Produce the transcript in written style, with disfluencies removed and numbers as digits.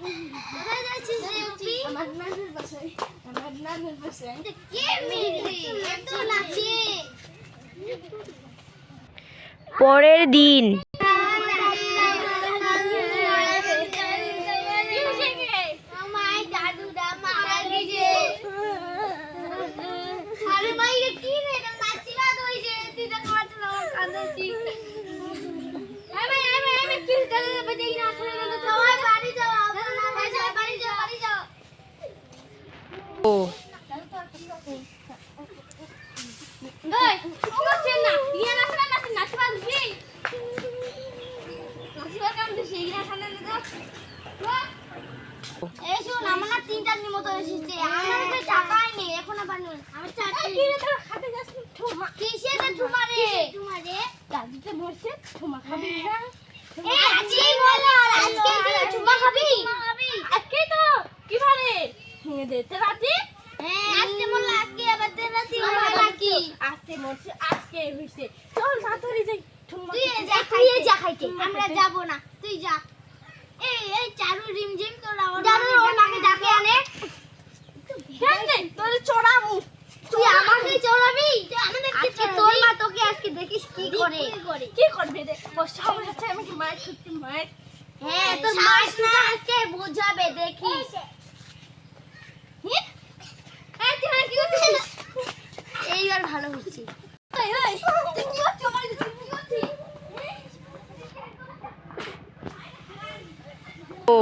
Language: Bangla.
কোথায় যাচ্ছিস রে বুচি? আমার নানুর বাসায়। আমার নানুর বাসায়। কে মেরে এত নাচে? পরের দিন মাই দাদুরা মারা গেছে। আরে মাই রে কি রে এটা নাচিলা দইছে তুই তো কাটছ না কাঁদছি। আমি কি করে বাজে না শুনে না সবাই বাড়ি যাও সবাই বাড়ি যাও বাড়ি যাও। ও এই করছেন না ইয়া নাচনা নাচবা কি নাচবার কাম তো সেই না সামনে না এই শুন আমরা তিনটার নিমন্ত্রণ এসেছে আমার কাছে টাকাই নেই এখন আবার আমার চাচি কি রে তোর হাতে যাস ঠুমা কিসে রে ঠুমা রে দাদিতে মরছে, ঠুমা খাবি না? এই আজকে বলো আজকে তুই ঠুমা খাবি আজকে তো কি বারে? দিতে রাতে? হ্যাঁ আজকে বললা আজকে আবার তে রাতি হবে নাকি আজকে মরছে, আজকে হইছে। চল তাড়াতাড়ি যাই, ঠুমা তুই খেতে। যা খাইতে আমরা যাব না তুই যা। এই চারু রিমঝিম তোর আওয়াজ চারু ওর মাকে ডাকে আনে কেন রে? তোরে চড়ামু। তুই আমাকে চড়াবি তুই আমাদের আজকে তোর মা তোকে আজকে দেখিস কি করে কি করবে রে? ও সামনে আছে আমাকে মার সত্যি মার। হ্যাঁ তোর মা না আজকে বোঝাবে দেখিস এই তুই কি করছিস এইবার ভালো হচ্ছে এই তুই কি করছিস আমার তুই কি করছিস ও